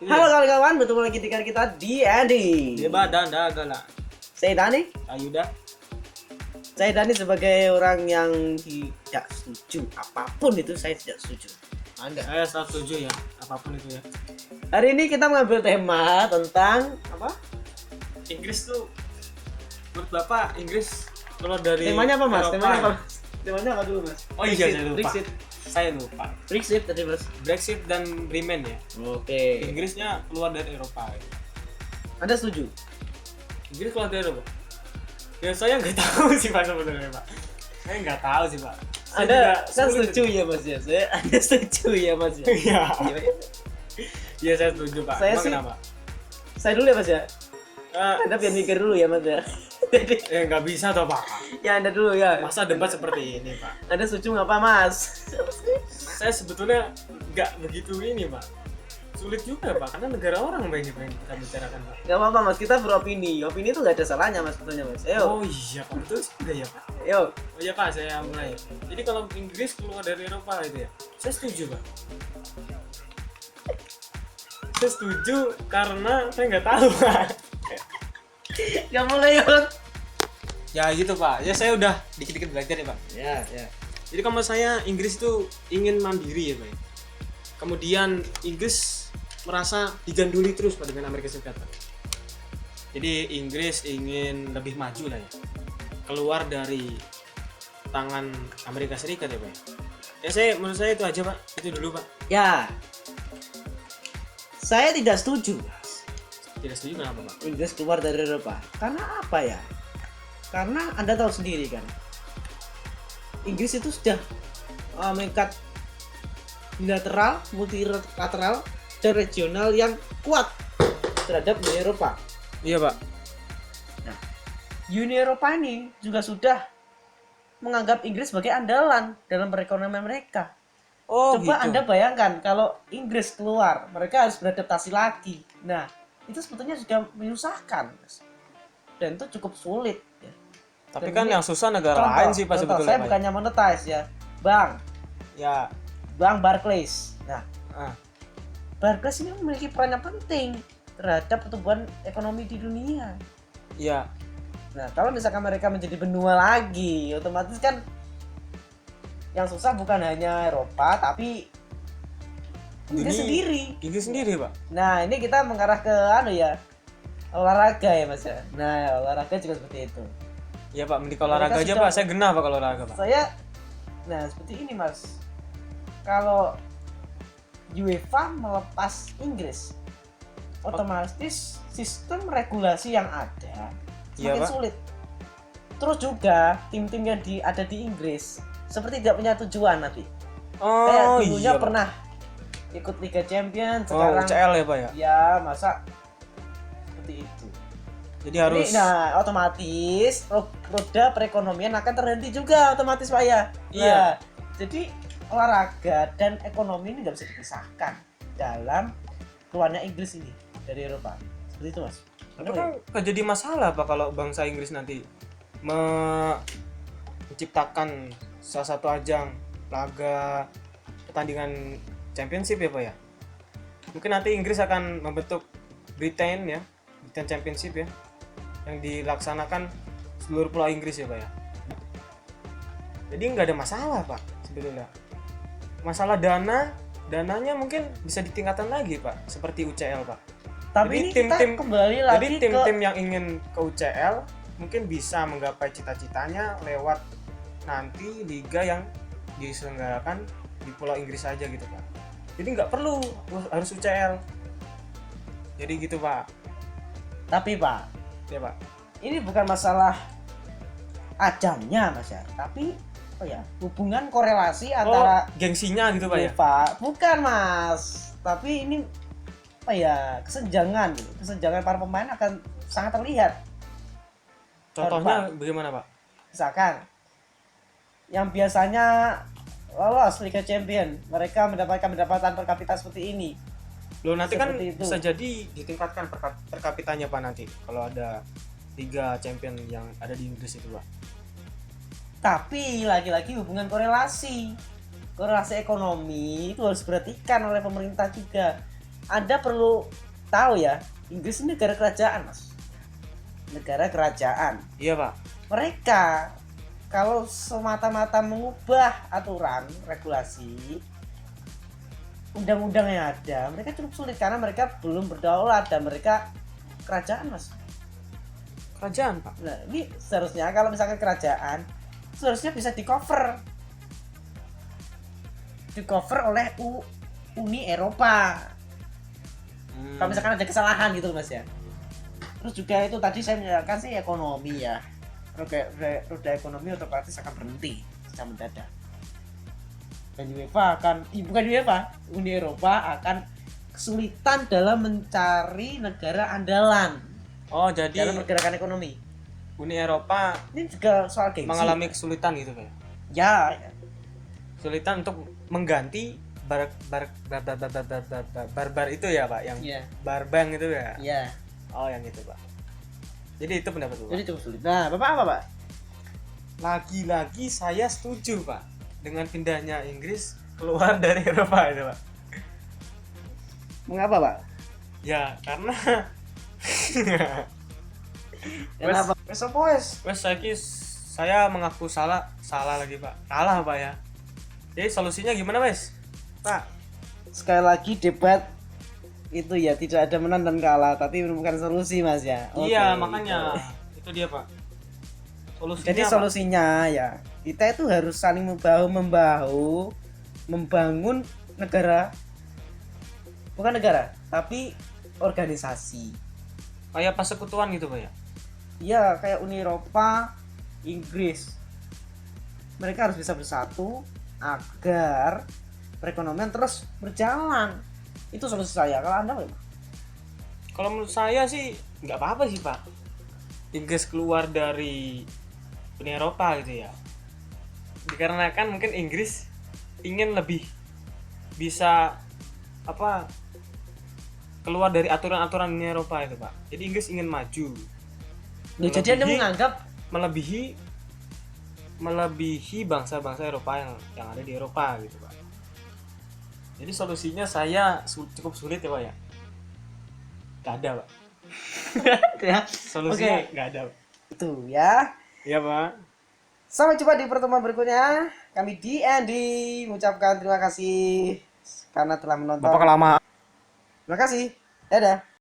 Halo kawan-kawan, bertemu lagi dengan kita di Edi. Di badan dah galak. Saya Dani. Ayuda. Saya Dani sebagai orang yang tidak setuju apapun itu, saya tidak setuju. Anda saya setuju ya, apapun itu ya. Hari ini kita mengambil tema tentang apa? Inggris tuh menurut Bapak Inggris keluar dari Temanya apa, Mas? Eropa. Temanya apa? Temanya apa dulu, Mas? Oh iya, saya lupa. Brexit. Saya lupa. Brexit tadi, Mas. Brexit dan Remain ya. Oke. Inggrisnya keluar dari Eropa. Anda setuju? Inggris keluar dari Eropa. Ya saya nggak tahu sih Pak sebenarnya Pak. Saya nggak tahu sih Pak. Anda kan setuju ya, Mas ya? Anda setuju ya, Mas ya? Iya. Iya saya setuju Pak. Saya Emang sih- kenapa? Saya dulu ya, Mas ya? Anda biar mikir dulu ya, Mas ya? Jadi, Nggak bisa toh Pak. ya Anda dulu ya. Masa debat seperti ini Pak. Anda setuju nggak, Pak, Mas? Saya sebetulnya nggak begitu ini Pak. Sulit juga Pak, karena negara orang Pak ini pengen kita bicarakan Pak. Gak apa-apa, Mas, kita beropini. Opini itu gak ada salahnya, Mas, sebetulnya, Mas. Ayo, Oh iya Pak, betul juga ya Pak. yuk. Oh iya Pak, saya mulai. Jadi kalau Inggris keluar dari Eropa itu ya, saya setuju Pak. Saya setuju karena saya nggak tahu Pak. Gak mulai, yuk. Ya gitu Pak, ya saya udah dikit-dikit belajar ya Pak. Ya, ya. Jadi kalau saya Inggris itu ingin mandiri ya Pak. Kemudian Inggris merasa diganduli terus Pak dengan Amerika Serikat Pak. Jadi Inggris ingin lebih maju lah ya. Keluar dari tangan Amerika Serikat ya Pak. Ya menurut saya itu aja Pak. Itu dulu Pak. Ya. Saya tidak setuju, Mas. Tidak setuju kenapa Pak? Inggris keluar dari Eropa. Karena apa ya? Karena Anda tahu sendiri kan. Inggris itu sudah mengikat bilateral, multilateral, dan regional yang kuat terhadap Uni Eropa. Iya Pak. Nah, Uni Eropa ini juga sudah menganggap Inggris sebagai andalan dalam perekonomian mereka. Oh Coba gitu. Anda bayangkan kalau Inggris keluar, mereka harus beradaptasi lagi. Nah, itu sebetulnya juga menyusahkan, Mas. Dan itu cukup sulit. Ya. Tapi Dan kan ini yang susah negara contoh, lain sih Pak contoh, sebetulnya saya Pak. bukannya monetize ya, Bang. Ya. Bang Barclays. Nah, Ah. Barclays ini memiliki peran yang penting terhadap pertumbuhan ekonomi di dunia. Iya. Nah, kalau misalkan mereka menjadi benua lagi, otomatis kan yang susah bukan hanya Eropa, tapi Inggris Dunia. sendiri. Inggris sendiri Pak. Nah, ini kita mengarah ke olahraga ya, Mas ya. Nah, olahraga juga seperti itu. Iya Pak, mending olahraga Mereka aja sudah- Pak. Saya genah Pak kalau olahraga Pak. Nah, seperti ini, Mas. Kalau UEFA melepas Inggris, otomatis sistem regulasi yang ada Iya, semakin Pak. sulit. Terus juga tim-tim yang ada di Inggris seperti tidak punya tujuan nanti. Kayak Oh dulunya iya Pak. pernah ikut Liga Champions, Oh sekarang UCL ya Pak ya. ya masa seperti itu. Jadi harus. Jadi, nah, otomatis roda perekonomian akan terhenti juga otomatis Pak ya. Iya. Nah, jadi olahraga dan ekonomi ini nggak bisa dipisahkan dalam keluarnya Inggris ini dari Eropa. Seperti itu, Mas. Tapi kan gak jadi masalah Pak kalau bangsa Inggris nanti menciptakan salah satu ajang laga pertandingan championship ya Pak ya. Mungkin nanti Inggris akan membentuk Britain ya, Britain Championship ya, yang dilaksanakan seluruh pulau Inggris ya Pak ya. Jadi nggak ada masalah Pak sebetulnya. Masalah dananya mungkin bisa ditingkatkan lagi Pak, seperti UCL Pak. Tapi Jadi ini kita tim-tim- kembali Jadi lagi tim-tim yang ingin ke UCL mungkin bisa menggapai cita-citanya lewat nanti liga yang diselenggarakan di Pulau Inggris saja gitu Pak. Jadi nggak perlu harus UCL. Jadi gitu Pak. Tapi Pak, Ya Pak. ini bukan masalah ajangnya Mas ya, tapi apa ya? Hubungan korelasi antara Gengsinya gitu Pak ya. UEFA. Bukan Mas, tapi ini apa ya? Kesenjangan para pemain akan sangat terlihat. Contohnya bagaimana Pak? Misalkan yang biasanya lolos Liga Champion, mereka mendapatkan pendapatan per kapita seperti ini. Loh nanti kan Seperti itu. bisa jadi ditingkatkan per kapitanya Pak nanti kalau ada Liga Champion yang ada di Inggris itu Pak. Tapi lagi-lagi hubungan korelasi ekonomi itu harus diperhatikan oleh pemerintah juga. Anda perlu tahu ya, Inggris ini negara kerajaan, Mas. Negara kerajaan. Iya Pak. Mereka kalau semata-mata mengubah aturan, regulasi, undang-undang yang ada, mereka cukup sulit karena mereka belum berdaulat dan mereka kerajaan, Mas. Kerajaan Pak. Nah, ini seharusnya kalau misalkan kerajaan, seharusnya bisa di cover oleh Uni Eropa. Kalau misalkan ada kesalahan gitu loh, Mas ya. Terus juga itu tadi saya menyatakan sih ekonomi ya. Roda ekonomi otomatis akan berhenti secara mendadak. Dan UEFA bukan UEFA, Uni Eropa akan kesulitan dalam mencari negara andalan Oh, jadi dalam pergerakan ekonomi. Uni Eropa Ini juga soal gengsi. mengalami kesulitan gitu Pak. Ya, Kesulitan untuk mengganti barbar itu ya Pak, yang Iya. barbang itu ya. ya. Oh, yang itu Pak. Jadi itu pendapat Pak. Jadi cukup sulit. Nah, Bapak apa, Pak? Lagi-lagi saya setuju Pak dengan pindahnya Inggris keluar dari Eropa itu Pak. Mengapa, Pak? Ya karena Kenapa? wes saya mengaku salah lagi Pak, kalah Pak ya. Jadi solusinya gimana wes Pak? Sekali lagi debat itu ya tidak ada menang dan kalah, tapi menemukan solusi, Mas ya. Iya Oke, makanya gitu. itu dia Pak. Solusinya Jadi apa? solusinya ya kita itu harus saling membahu membangun bukan negara tapi organisasi. Kayak persekutuan gitu Pak ya. Ya kayak Uni Eropa, Inggris, mereka harus bisa bersatu agar perekonomian terus berjalan. Itu solusi saya. Kalau Anda bagaimana? Kalau menurut saya sih nggak apa-apa sih Pak, Inggris keluar dari Uni Eropa gitu ya, dikarenakan mungkin Inggris ingin lebih bisa apa keluar dari aturan-aturan Uni Eropa itu Pak. Jadi Inggris ingin maju. Jadi Anda menganggap melebihi bangsa-bangsa Eropa yang ada di Eropa gitu Pak. Jadi solusinya saya cukup sulit ya Pak ya. Gak ada Pak. ya Solusinya nggak ada Pak. itu ya. Iya Pak. Sampai jumpa di pertemuan berikutnya. Kami di Andy mengucapkan terima kasih karena telah menonton. Bapak kelamaan. Terima kasih. Dadah.